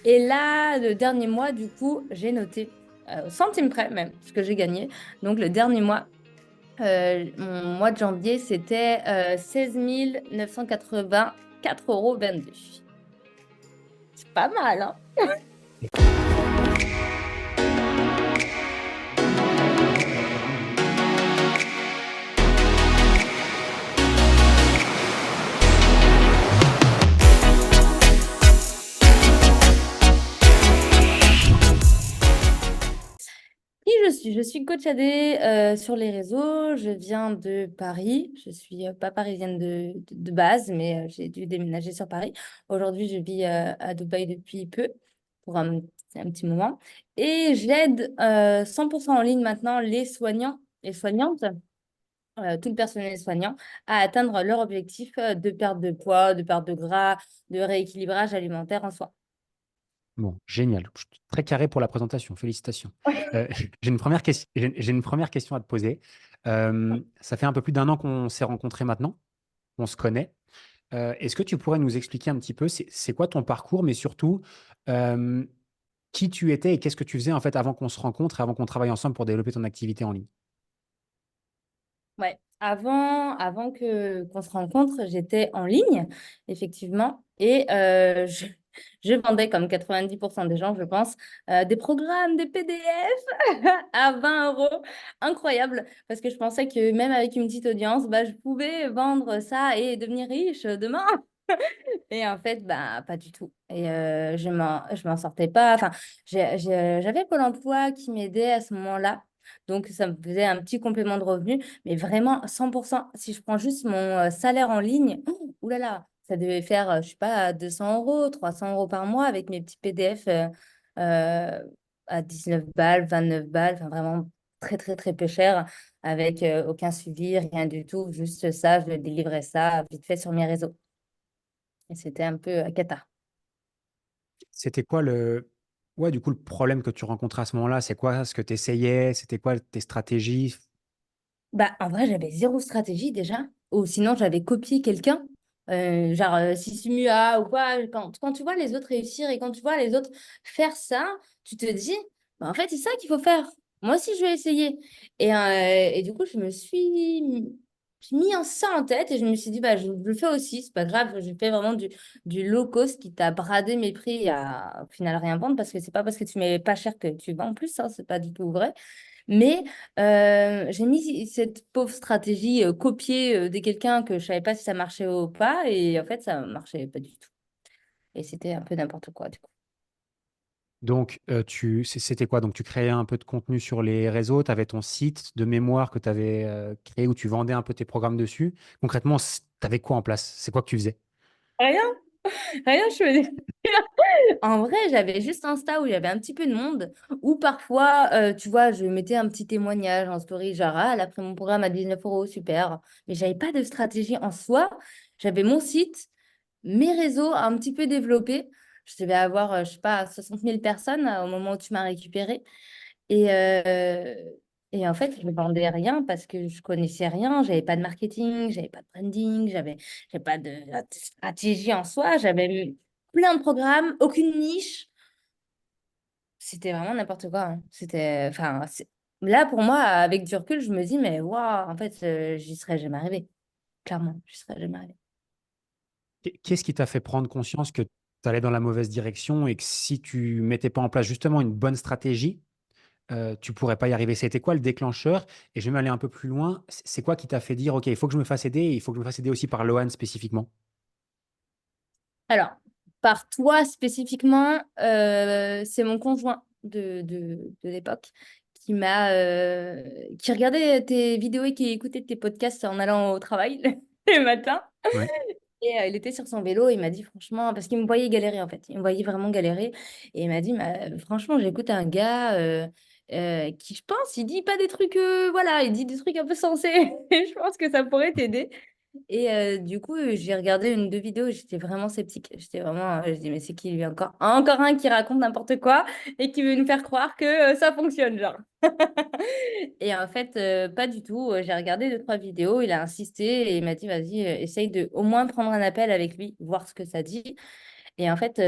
Et là, le dernier mois, du coup, j'ai noté, au centime près même, ce que j'ai gagné. Donc, le dernier mois, mon mois de janvier, c'était 16 984,22 €. C'est pas mal, hein? Qui je suis? Je suis coach AD sur les réseaux. Je viens de Paris. Je suis pas parisienne de base, mais j'ai dû déménager sur Paris. Aujourd'hui, je vis à Dubaï depuis peu, pour un petit moment. Et j'aide 100% en ligne maintenant les soignants et soignantes, tout le personnel soignant, à atteindre leur objectif de perte de poids, de perte de gras, de rééquilibrage alimentaire en soi. Bon, génial. Je suis très carré pour la présentation. Félicitations. J'ai une première question à te poser. Ça fait un peu plus d'un an qu'on s'est rencontrés maintenant. On se connaît. Est-ce que tu pourrais nous expliquer un petit peu, c'est quoi ton parcours, mais surtout, euh, qui tu étais et qu'est-ce que tu faisais en fait avant qu'on se rencontre et avant qu'on travaille ensemble pour développer ton activité en ligne? Ouais. Avant qu'on se rencontre, j'étais en ligne, effectivement, et je vendais, comme 90% des gens, je pense, des programmes, des PDF à 20 euros. Incroyable, parce que je pensais que même avec une petite audience, bah, je pouvais vendre ça et devenir riche demain. Et en fait, bah, pas du tout. Et je m'en sortais pas. Enfin, j'avais Pôle emploi qui m'aidait à ce moment-là. Donc, ça me faisait un petit complément de revenu. Mais vraiment, 100%, si je prends juste mon salaire en ligne, oulala, ça devait faire, je sais pas, 200 euros, 300 euros par mois avec mes petits PDF euh, à 19 balles, 29 balles. Enfin, vraiment très, très, très peu cher, avec aucun suivi, rien du tout. Juste ça, je délivrais ça vite fait sur mes réseaux. Et c'était un peu cata. C'était quoi ouais, du coup, le problème que tu rencontrais à ce moment-là? C'est quoi ce que tu essayais? C'était quoi tes stratégies? Bah, en vrai, j'avais zéro stratégie déjà. Ou sinon, j'avais copié quelqu'un. Genre Sisumua ou quoi. Quand tu vois les autres réussir et quand tu vois les autres faire ça, tu te dis, bah, en fait, c'est ça qu'il faut faire. Moi aussi, je vais essayer. Et du coup, j'ai mis ça en tête et je me suis dit, bah, je le fais aussi. C'est pas grave, je fais vraiment du low cost qui t'a bradé mes prix à au final rien vendre parce que c'est pas parce que tu mets pas cher que tu vends plus. Ça, c'est pas du tout vrai. Mais j'ai mis cette pauvre stratégie copiée de quelqu'un que je savais pas si ça marchait ou pas. Et en fait, ça marchait pas du tout. Et c'était un peu n'importe quoi, du coup. Donc, c'était quoi? Donc, tu créais un peu de contenu sur les réseaux, tu avais ton site de mémoire que tu avais créé où tu vendais un peu tes programmes dessus. Concrètement, tu avais quoi en place? C'est quoi que tu faisais? Rien, rien, je faisais. En vrai, j'avais juste Insta où il y avait un petit peu de monde, où parfois, tu vois, je mettais un petit témoignage en story, genre, ah, elle a pris mon programme à 19 euros, super. Mais j'avais pas de stratégie en soi. J'avais mon site, mes réseaux un petit peu développés. Je devais avoir, je sais pas, 60 000 personnes au moment où tu m'as récupéré. Et, euh, et en fait, je ne vendais rien parce que je connaissais rien. J'avais pas de marketing, j'avais pas de branding, j'avais pas de stratégie en soi. J'avais plein de programmes, aucune niche. C'était vraiment n'importe quoi, hein. Enfin, là, pour moi, avec du recul, je me dis, mais waouh, en fait, j'y serais jamais arrivé. Clairement, j'y serais jamais arrivé. Qu'est-ce qui t'a fait prendre conscience que tu allais dans la mauvaise direction et que si tu mettais pas en place justement une bonne stratégie, tu pourrais pas y arriver? C'était quoi le déclencheur? Et je vais même aller un peu plus loin. C'est quoi qui t'a fait dire, OK, il faut que je me fasse aider et il faut que je me fasse aider aussi par Lohan spécifiquement? Alors, par toi spécifiquement, c'est mon conjoint de l'époque qui regardait tes vidéos et qui écoutait tes podcasts en allant au travail le matin. Ouais. Et il était sur son vélo, il m'a dit franchement, parce qu'il me voyait galérer en fait, il me voyait vraiment galérer. Et il m'a dit, franchement, j'écoute un gars qui, je pense, il dit pas des trucs, voilà, il dit des trucs un peu sensés. Et je pense que ça pourrait t'aider. Et du coup, j'ai regardé une, deux vidéos et j'étais vraiment sceptique. J'étais vraiment, je dis, mais c'est qui lui encore? Encore un qui raconte n'importe quoi et qui veut nous faire croire que ça fonctionne, genre. Et en fait, pas du tout. J'ai regardé deux, trois vidéos, il a insisté et il m'a dit, vas-y, essaye de au moins prendre un appel avec lui, voir ce que ça dit. Et en fait,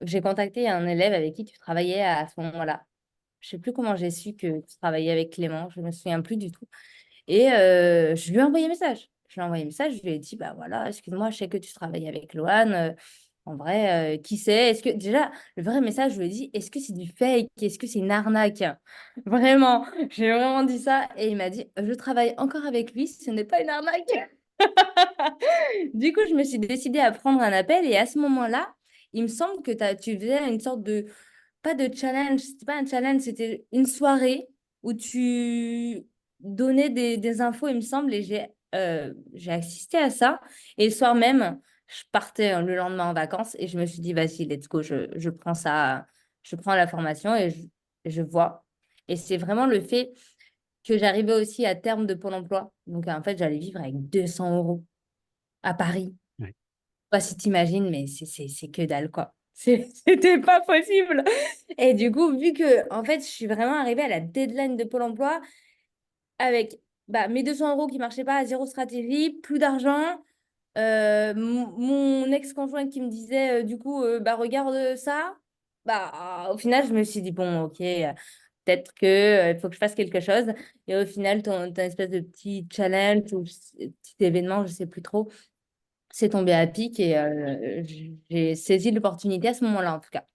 j'ai contacté un élève avec qui tu travaillais à ce moment-là. Je sais plus comment j'ai su que tu travaillais avec Clément, je me souviens plus du tout. Et je lui ai envoyé un message. Je lui ai envoyé un message, je lui ai dit, bah voilà, excuse-moi, je sais que tu travailles avec Loane. En vrai, qui sait? Est-ce que déjà, le vrai message, je lui ai dit, est-ce que c'est du fake? Est-ce que c'est une arnaque? Vraiment, j'ai vraiment dit ça. Et il m'a dit, je travaille encore avec lui, ce n'est pas une arnaque. Du coup, je me suis décidée à prendre un appel et à ce moment-là, il me semble que tu faisais une sorte de, pas de challenge, c'était pas un challenge, c'était une soirée où tu donnais des infos, il me semble, et j'ai assisté à ça. Et le soir même, je partais le lendemain en vacances et je me suis dit, vas-y, let's go, je prends ça, je prends la formation et je vois. Et c'est vraiment le fait que j'arrivais aussi à terme de Pôle emploi. Donc, en fait, j'allais vivre avec 200 euros à Paris. Ouais. Pas si t'imagines, mais c'est que dalle, quoi. C'était pas possible. Et du coup, vu que, en fait, je suis vraiment arrivée à la deadline de Pôle emploi avec bah, mes 200 euros qui marchaient pas, zéro stratégie, plus d'argent. Mon ex-conjoint qui me disait, du coup, bah, regarde ça. Bah, au final, je me suis dit, bon, ok, peut-être que, il faut que je fasse quelque chose. Et au final, ton espèce de petit challenge ou petit événement, je sais plus trop, c'est tombé à pic et j'ai saisi l'opportunité à ce moment-là, en tout cas.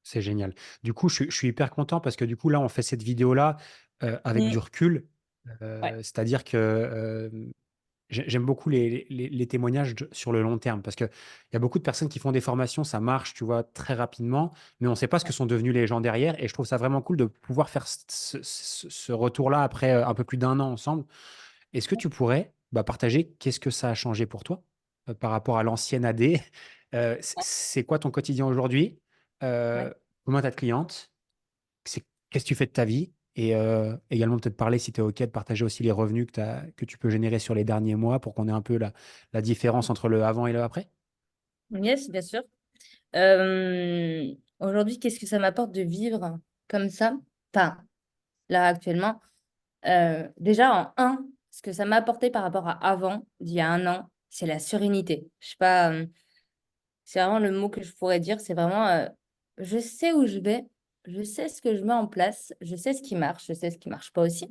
C'est génial. Du coup, je suis hyper content parce que du coup, là, on fait cette vidéo-là avec du Mm. recul. Ouais. C'est-à-dire que j'aime beaucoup les témoignages sur le long terme parce qu'il y a beaucoup de personnes qui font des formations, ça marche, tu vois, très rapidement, mais on ne sait pas ce que sont devenus les gens derrière. Et je trouve ça vraiment cool de pouvoir faire ce retour-là après un peu plus d'un an ensemble. Est-ce que tu pourrais partager qu'est-ce que ça a changé pour toi par rapport à l'ancienne AD? C'est quoi ton quotidien aujourd'hui? Ouais. Comment tu de cliente? Qu'est-ce que tu fais de ta vie? Et également peut-être parler, si tu es OK, de partager aussi les revenus que tu peux générer sur les derniers mois pour qu'on ait un peu la différence entre le avant et le après. Yes, bien sûr. Aujourd'hui, qu'est-ce que ça m'apporte de vivre comme ça? Enfin, là, actuellement, déjà, en un, ce que ça m'a apporté par rapport à avant, d'il y a un an, c'est la sérénité. Je sais pas, c'est vraiment le mot que je pourrais dire. C'est vraiment, je sais où je vais, je sais ce que je mets en place, je sais ce qui marche, je sais ce qui marche pas aussi.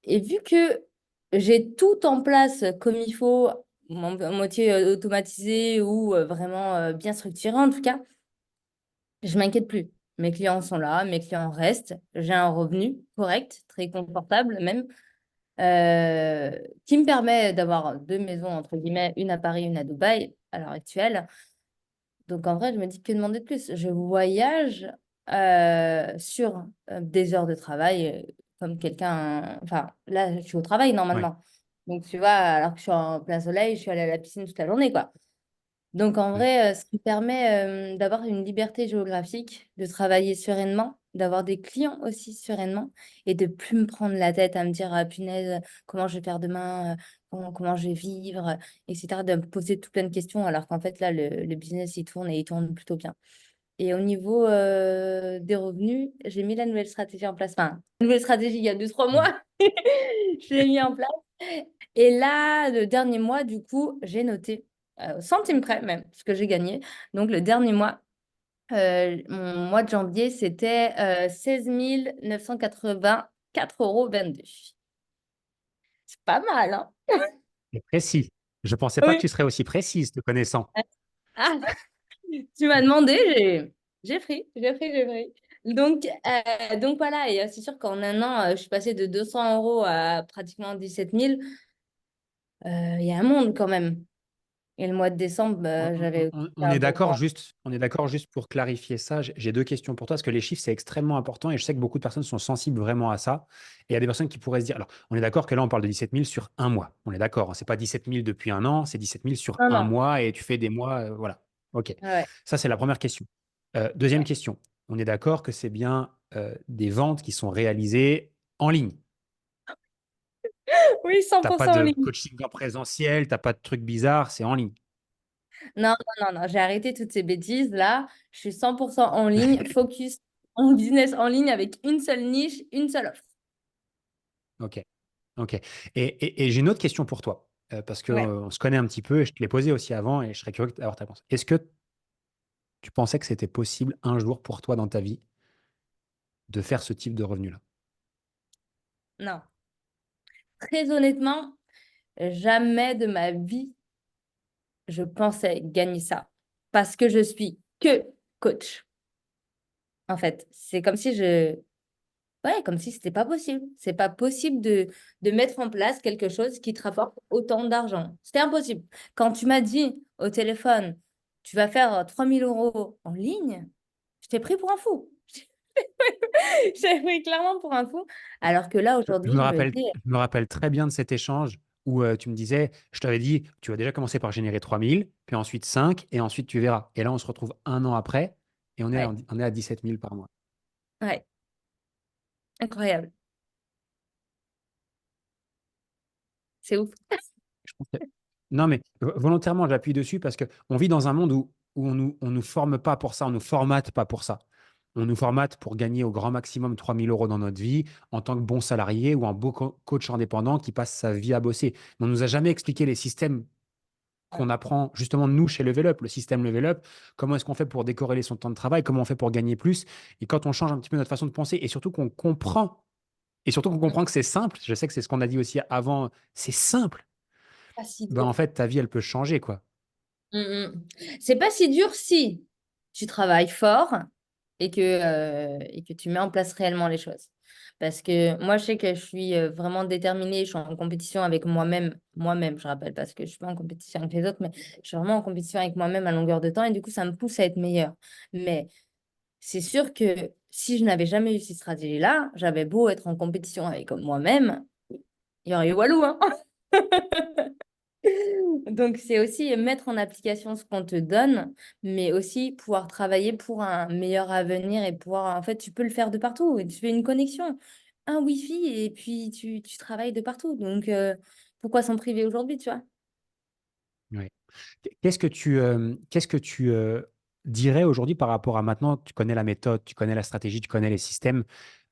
Et vu que j'ai tout en place comme il faut, moitié automatisé ou vraiment bien structuré en tout cas, je m'inquiète plus. Mes clients sont là, mes clients restent, j'ai un revenu correct, très confortable même, qui me permet d'avoir deux maisons, entre guillemets, une à Paris, une à Dubaï à l'heure actuelle. Donc en vrai, je me dis que demander de plus? Je voyage sur des heures de travail comme quelqu'un. Enfin, là, je suis au travail Ouais. normalement. Donc tu vois, alors que je suis en plein soleil, je suis allée à la piscine toute la journée, quoi. Donc en Ouais. vrai, ce qui permet d'avoir une liberté géographique, de travailler sereinement, d'avoir des clients aussi sereinement et de plus me prendre la tête à me dire, ah, punaise, comment je vais faire demain, comment je vais vivre, etc. De me poser tout plein de questions alors qu'en fait là, le business, il tourne et il tourne plutôt bien. Et au niveau des revenus, j'ai mis la nouvelle stratégie en place. Enfin, la nouvelle stratégie il y a 2, 3 mois, je l'ai mis en place. Et là, le dernier mois, du coup, j'ai noté, au centime près même, ce que j'ai gagné. Donc, le dernier mois, mon mois de janvier, c'était 16 984,22 €. C'est pas mal, hein? Et précis. Je ne pensais pas que Oui. tu serais aussi précise, te connaissant. Ah, tu m'as demandé, j'ai pris. Donc voilà, et c'est sûr qu'en un an, je suis passée de 200 € à pratiquement 17 000. Il y a un monde quand même. Et le mois de décembre, On, j'avais aussi on un est bon d'accord mois. juste, on est d'accord juste pour clarifier ça. J'ai deux questions pour toi parce que les chiffres, c'est extrêmement important et je sais que beaucoup de personnes sont sensibles vraiment à ça. Et il y a des personnes qui pourraient se dire, alors, on est d'accord que là, on parle de 17 000 sur un mois. On est d'accord, hein, c'est pas 17 000 depuis un an, c'est 17 000 sur Non, un non. mois et tu fais des mois, voilà. OK. Ouais, ouais. Ça, c'est la première question. Deuxième Ouais. question. On est d'accord que c'est bien des ventes qui sont réalisées en ligne. Oui, cent T'as pour pas cent en de ligne. coaching en présentiel, t'as pas de trucs bizarres, c'est en ligne. Non, non, non, non, j'ai arrêté toutes ces bêtises là. Je suis 100% en ligne, focus en business en ligne avec une seule niche, une seule offre. OK. OK. Et j'ai une autre question pour toi, parce Ouais. qu'on se connaît un petit peu et je te l'ai posée aussi avant et je serais curieux d'avoir ta réponse. Est-ce que tu pensais que c'était possible un jour pour toi dans ta vie de faire ce type de revenu-là? Non. Très honnêtement, jamais de ma vie, je pensais gagner ça. Parce que je suis que coach. En fait, c'est comme si je... Ouais, comme si c'était pas possible. C'est pas possible de mettre en place quelque chose qui te rapporte autant d'argent. C'était impossible. Quand tu m'as dit au téléphone, tu vas faire 3 000 € en ligne, je t'ai pris pour un fou. Je t'ai pris clairement pour un fou. Alors que là, aujourd'hui, je me dis, Je me rappelle très bien de cet échange où tu me disais, je t'avais dit, tu vas déjà commencer par générer 3 000, puis ensuite 5, et ensuite tu verras. Et là, on se retrouve un an après, et ouais, on est à 17 000 par mois. ouais, incroyable. C'est ouf. Je pense que- Non, mais volontairement, j'appuie dessus parce qu'on vit dans un monde où on nous forme pas pour ça, on nous formate pas pour ça. On nous formate pour gagner au grand maximum 3 000 € dans notre vie en tant que bon salarié ou un beau coach indépendant qui passe sa vie à bosser. Mais on nous a jamais expliqué les systèmes qu'on apprend justement nous chez Level Up, le système Level Up, comment est-ce qu'on fait pour décorréler son temps de travail, comment on fait pour gagner plus. Et quand on change un petit peu notre façon de penser et surtout qu'on comprend que c'est simple, je sais que c'est ce qu'on a dit aussi avant, c'est simple, Pas si ben dur. en fait, ta vie, elle peut changer, quoi. Mm, mm. C'est pas si dur si tu travailles fort et que tu mets en place réellement les choses. Parce que moi, je sais que je suis vraiment déterminée, je suis en compétition avec moi-même, moi-même, je rappelle, parce que je suis pas en compétition avec les autres, mais je suis vraiment en compétition avec moi-même à longueur de temps et du coup, ça me pousse à être meilleure. Mais c'est sûr que si je n'avais jamais eu cette stratégie-là, j'avais beau être en compétition avec moi-même, il y aurait eu Walou, hein. Donc, c'est aussi mettre en application ce qu'on te donne, mais aussi pouvoir travailler pour un meilleur avenir et pouvoir, en fait, tu peux le faire de partout. Et tu fais une connexion, un Wi-Fi, et puis tu travailles de partout. Donc, pourquoi s'en priver aujourd'hui, tu vois? Ouais. Qu'est-ce que tu dirais aujourd'hui par rapport à maintenant? Tu connais la méthode, tu connais la stratégie, tu connais les systèmes.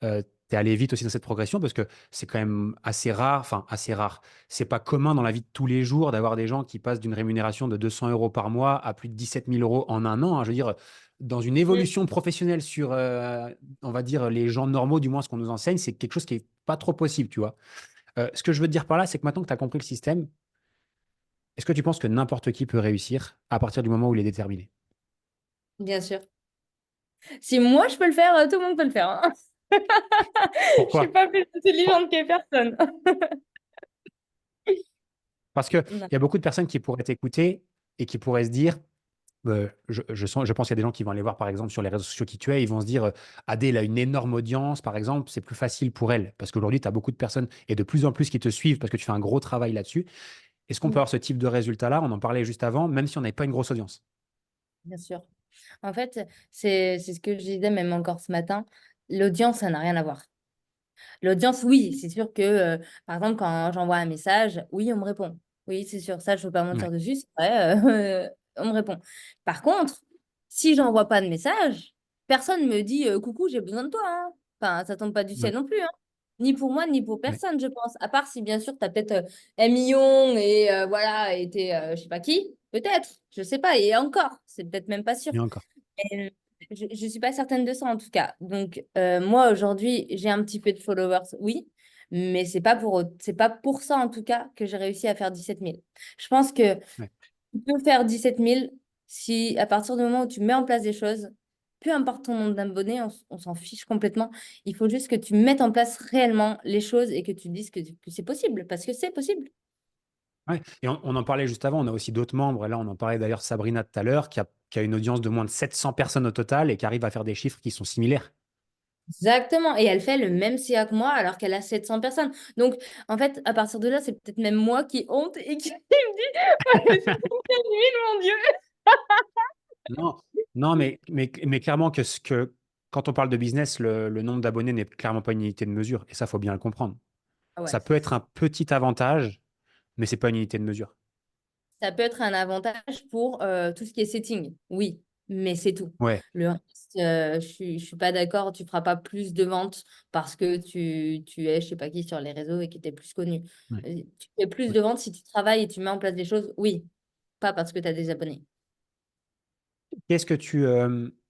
Tu es allé vite aussi dans cette progression parce que c'est quand même assez rare, enfin assez rare. C'est pas commun dans la vie de tous les jours d'avoir des gens qui passent d'une rémunération de 200 € par mois à plus de 17 000 € en un an, hein. Je veux dire, dans une Mm. évolution professionnelle sur, on va dire, les gens normaux, du moins ce qu'on nous enseigne, c'est quelque chose qui est pas trop possible, tu vois. Ce que je veux te dire par là, c'est que maintenant que tu as compris le système, est-ce que tu penses que n'importe qui peut réussir à partir du moment où il est déterminé? Bien sûr. Si moi, je peux le faire, tout le monde peut le faire, hein. Je suis Pourquoi? pas plus intelligente que personne. Parce qu'il Non, y a beaucoup de personnes qui pourraient t'écouter et qui pourraient se dire, je pense qu'il y a des gens qui vont aller voir, par exemple, sur les réseaux sociaux qui tu es, ils vont se dire, Adé, elle a une énorme audience, par exemple, c'est plus facile pour elle. Parce qu'aujourd'hui, tu as beaucoup de personnes et de plus en plus qui te suivent parce que tu fais un gros travail là-dessus. Est-ce qu'on peut mm, avoir ce type de résultat-là? On en parlait juste avant, même si on n'avait pas une grosse audience. bien sûr. En fait, c'est ce que je disais même encore ce matin. L'audience, ça n'a rien à voir. L'audience, oui, c'est sûr que, par exemple, quand j'envoie un message, oui, on me répond. Oui, c'est sûr, ça, je ne peux pas mentir Ouais, dessus, c'est vrai, on me répond. Par contre, si j'envoie pas de message, personne me dit coucou, j'ai besoin de toi, hein. Enfin, ça tombe pas du ciel ouais, non plus, hein. Ni pour moi, ni pour ouais. personne, je pense. À part si, bien sûr, tu as peut-être 1 million et voilà, et t'es, je sais pas qui, peut-être, je sais pas, et encore, c'est peut-être même pas sûr. Et encore. Euh, je ne suis pas certaine de ça en tout cas. Donc, moi, aujourd'hui, j'ai un petit peu de followers, oui, mais c'est pas pour ça en tout cas que j'ai réussi à faire 17 000. Je pense que Ouais. tu peux faire 17 000 si, à partir du moment où tu mets en place des choses, peu importe ton nombre d'abonnés, on s'en fiche complètement. Il faut juste que tu mettes en place réellement les choses et que tu dises que c'est possible, parce que c'est possible. Ouais. Et on en parlait juste avant, on a aussi d'autres membres. Et là, on en parlait d'ailleurs Sabrina tout à l'heure, qui a une audience de moins de 700 personnes au total et qui arrive à faire des chiffres qui sont similaires. Exactement. Et elle fait le même CA que moi alors qu'elle a 700 personnes. Donc, en fait, à partir de là, c'est peut-être même moi qui honte et qui me dit, oh, je suis trop nulle, mon Dieu. Non, non, mais clairement quand on parle de business, le nombre d'abonnés n'est clairement pas une unité de mesure. Et ça, faut bien le comprendre. Ah ouais, Ça peut être un petit avantage, mais c'est pas une unité de mesure. ça peut être un avantage pour tout ce qui est setting, oui, mais c'est tout. Ouais, Le reste, je suis pas d'accord, tu feras pas plus de ventes parce que tu es, je sais pas qui, sur les réseaux et que tu es plus connu. ouais, Tu fais plus ouais. de ventes si tu travailles et tu mets en place des choses, oui, pas parce que tu as des abonnés. Qu'est-ce que tu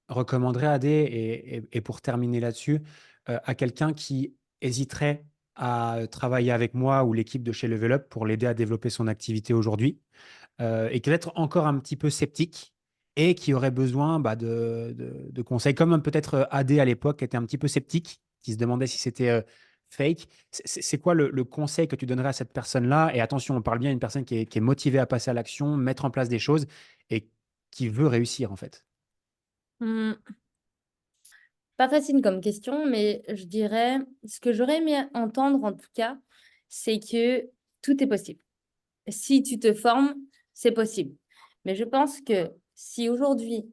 recommanderais, Adé, et pour terminer là-dessus, à quelqu'un qui hésiterait à travailler avec moi ou l'équipe de chez Level Up pour l'aider à développer son activité aujourd'hui et qui est peut-être encore un petit peu sceptique et qui aurait besoin bah, de conseils, comme peut-être Adé à l'époque était un petit peu sceptique, qui se demandait si c'était fake. C'est quoi le conseil que tu donnerais à cette personne-là? Et attention, on parle bien d'une personne qui est motivée à passer à l'action, mettre en place des choses et qui veut réussir en fait. Hmm, pas facile comme question, mais je dirais, ce que j'aurais aimé entendre en tout cas, c'est que tout est possible. Si tu te formes, c'est possible. Mais je pense que si aujourd'hui,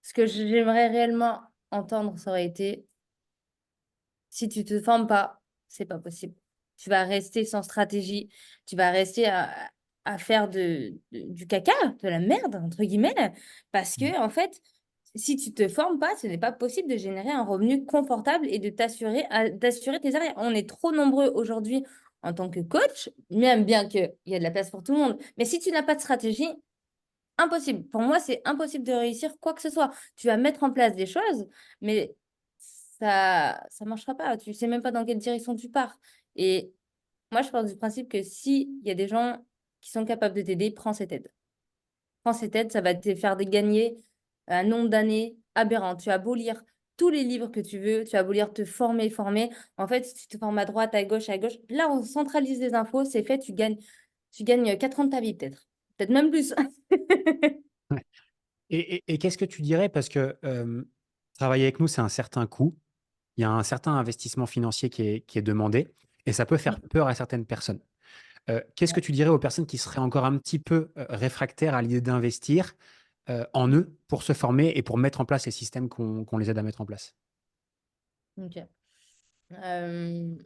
ce que j'aimerais réellement entendre, ça aurait été, si tu te formes pas, c'est pas possible. Tu vas rester sans stratégie, tu vas rester à faire du caca, de la merde, entre guillemets, parce Mm. que, en fait, si tu te formes pas, ce n'est pas possible de générer un revenu confortable et de d'assurer tes arrières. On est trop nombreux aujourd'hui en tant que coach, même bien qu'il y a de la place pour tout le monde. Mais si tu n'as pas de stratégie, impossible. Pour moi, c'est impossible de réussir quoi que ce soit. Tu vas mettre en place des choses, mais ça marchera pas. Tu sais même pas dans quelle direction tu pars. Et moi, je pars du principe que s'il y a des gens qui sont capables de t'aider, prends cette aide. Prends cette aide, ça va te faire gagner un nombre d'années aberrant. Tu as beau lire tous les livres que tu veux, tu as beau lire te former. En fait, si tu te formes à droite, à gauche, là, on centralise les infos, c'est fait, tu gagnes 4 ans de ta vie, peut-être. Peut-être même plus. Ouais. Et qu'est-ce que tu dirais? Parce que travailler avec nous, c'est un certain coût. Il y a un certain investissement financier qui est demandé et ça peut faire peur à certaines personnes. Qu'est-ce que tu dirais aux personnes qui seraient encore un petit peu réfractaires à l'idée d'investir en eux pour se former et pour mettre en place les systèmes qu'on les aide à mettre en place? Ok. Euh,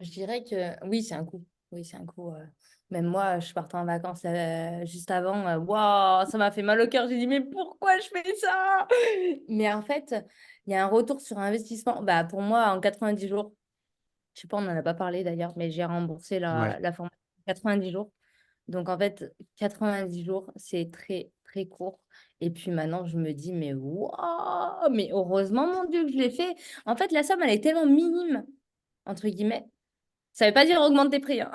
je dirais que oui, c'est un coup. Oui, c'est un coup. Même moi, je partais en vacances juste avant. Waouh, ça m'a fait mal au cœur. J'ai dit, mais pourquoi je fais ça? Mais en fait, il y a un retour sur investissement. Bah, pour moi, en 90 jours, je sais pas, on n'en a pas parlé d'ailleurs, mais j'ai remboursé Ouais. la formation en 90 jours. Donc, en fait, 90 jours, c'est très, très court. Et puis maintenant, je me dis, mais waouh, mais heureusement, mon Dieu, que je l'ai fait. En fait, la somme, elle est tellement minime, entre guillemets. Ça veut pas dire augmente tes prix, hein.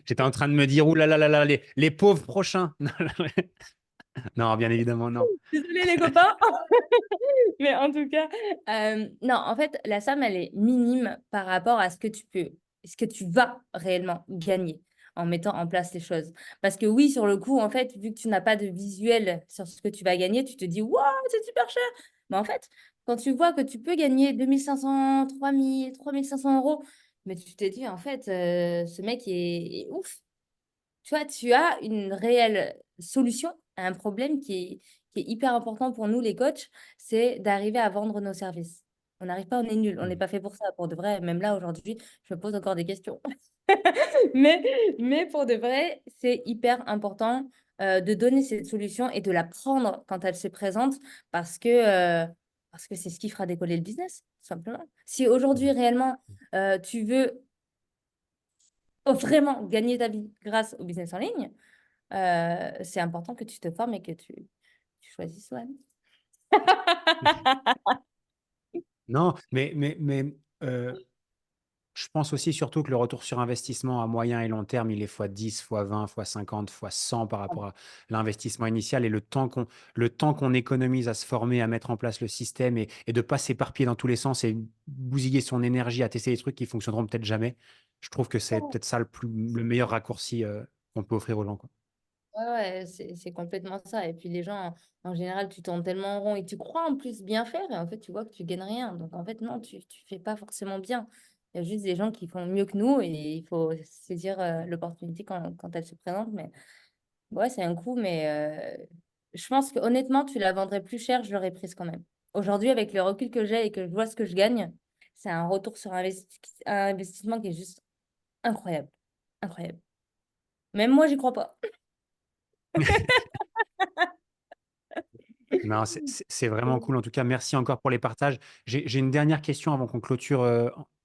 J'étais en train de me dire, ouh là là là là, les pauvres prochains. Non, bien évidemment, non. Désolée, les copains. Mais en tout cas, non, en fait, la somme, elle est minime par rapport à ce que tu vas réellement gagner en mettant en place les choses. Parce que oui, sur le coup, en fait, vu que tu n'as pas de visuel sur ce que tu vas gagner, tu te dis, waouh, c'est super cher. Mais en fait, quand tu vois que tu peux gagner 2500, 3000, 3500 euros, mais tu te dis, en fait, ce mec est ouf. Tu vois, tu as une réelle solution à un problème qui est hyper important pour nous, les coachs, c'est d'arriver à vendre nos services. On n'arrive pas, on est nul, on n'est Mm. pas fait pour ça. Pour de vrai, même là, aujourd'hui, je me pose encore des questions. Mais, mais pour de vrai, c'est hyper important de donner cette solution et de la prendre quand elle se présente parce que c'est ce qui fera décoller le business, tout simplement. Si aujourd'hui, Mm. réellement, tu veux vraiment gagner ta vie grâce au business en ligne, c'est important que tu te formes et que tu choisisses soi-même. Non, mais je pense aussi surtout que le retour sur investissement à moyen et long terme, il est fois 10, fois 20, fois 50, fois 100 par rapport à l'investissement initial et le temps qu'on économise à se former, à mettre en place le système et de ne pas s'éparpiller dans tous les sens et bousiller son énergie à tester des trucs qui fonctionneront peut-être jamais. Je trouve que c'est peut-être ça le meilleur raccourci qu'on peut offrir aux gens, quoi. Ouais, ouais, c'est complètement ça. Et puis les gens, en général, tu tournes tellement en rond et tu crois en plus bien faire et en fait, tu vois que tu gagnes rien. Donc en fait, non, tu fais pas forcément bien. Il y a juste des gens qui font mieux que nous et il faut saisir l'opportunité quand elle se présente. Mais ouais, c'est un coup, mais je pense que honnêtement, tu la vendrais plus cher, je l'aurais prise quand même. Aujourd'hui, avec le recul que j'ai et que je vois ce que je gagne, c'est un retour sur un investissement qui est juste incroyable. Incroyable. Même moi, j'y crois pas. Non, c'est vraiment cool. En tout cas, merci encore pour les partages. J'ai une dernière question avant qu'on clôture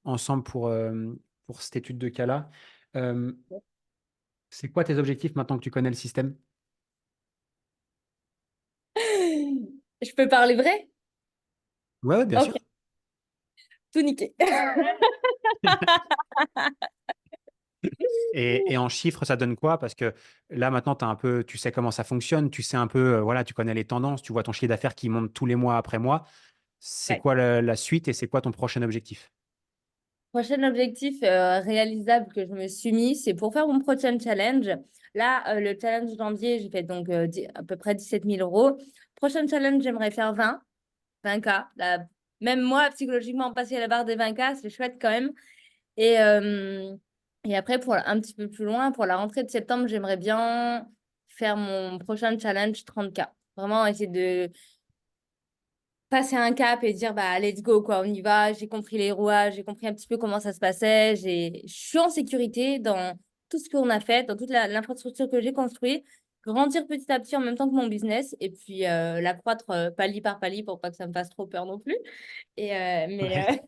ensemble pour cette étude de cas-là. C'est quoi tes objectifs maintenant que tu connais le système? Je peux parler vrai? Ouais, ouais, bien Ok, sûr. tout niqué. Et en chiffres, ça donne quoi? Parce que là, maintenant, t'as un peu, tu sais comment ça fonctionne, tu sais un peu, voilà, tu connais les tendances, tu vois ton chiffre d'affaires qui monte tous les mois après mois. C'est Ouais. quoi la suite et c'est quoi ton prochain objectif? Prochain objectif réalisable que je me suis mis, c'est pour faire mon prochain challenge. Là, le challenge janvier, j'ai fait donc à peu près 17 000 euros. Prochain challenge, j'aimerais faire 20K. Là, même moi, psychologiquement, passer la barre des 20K, c'est chouette quand même. Et, euh, et après, pour un petit peu plus loin, pour la rentrée de septembre, j'aimerais bien faire mon prochain challenge 30K. Vraiment essayer de passer un cap et dire bah let's go quoi, on y va, j'ai compris les rouages, j'ai compris un petit peu comment ça se passait, je suis en sécurité dans tout ce qu'on a fait, dans toute l'infrastructure que j'ai construite, grandir petit à petit en même temps que mon business et puis l'accroître palier par palier pour pas que ça me fasse trop peur non plus. Mais Ouais.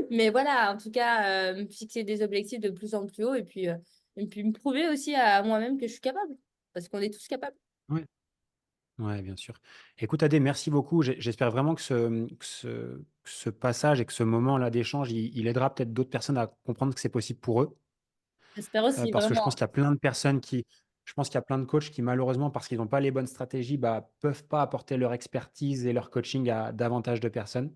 mais voilà, en tout cas me fixer des objectifs de plus en plus haut et puis me prouver aussi à moi-même que je suis capable parce qu'on est tous capables. Ouais. Ouais, bien sûr. Écoute, Adé, merci beaucoup. J'espère vraiment que ce passage et que ce moment-là d'échange, il aidera peut-être d'autres personnes à comprendre que c'est possible pour eux. J'espère aussi Parce que je pense vraiment. qu'il y a plein de personnes je pense qu'il y a plein de coachs qui, malheureusement, parce qu'ils n'ont pas les bonnes stratégies, bah, peuvent pas apporter leur expertise et leur coaching à davantage de personnes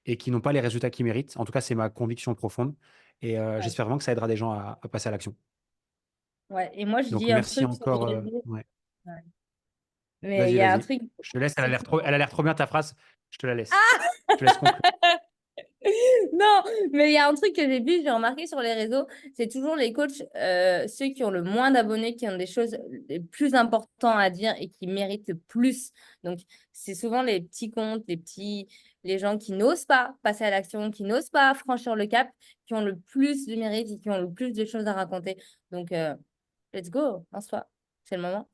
et qui n'ont pas les résultats qu'ils méritent. En tout cas, c'est ma conviction profonde. Et Ouais. j'espère vraiment que ça aidera des gens à passer à l'action. Ouais. Et moi, je Donc, dis un merci truc sur les encore. réseaux. Ouais. Ouais. Mais il Vas-y, y a un vas-y. truc, Je te laisse. c'est que Elle a l'air trop bien ta phrase. Je te la laisse. Je te laisse conclure. non, mais il y a un truc que j'ai vu, j'ai remarqué sur les réseaux, c'est toujours les coachs, ceux qui ont le moins d'abonnés, qui ont des choses les plus importantes à dire et qui méritent le plus. Donc, c'est souvent les petits comptes, les gens qui n'osent pas passer à l'action, qui n'osent pas franchir le cap, qui ont le plus de mérite et qui ont le plus de choses à raconter. Donc, let's go, en soi, c'est le moment.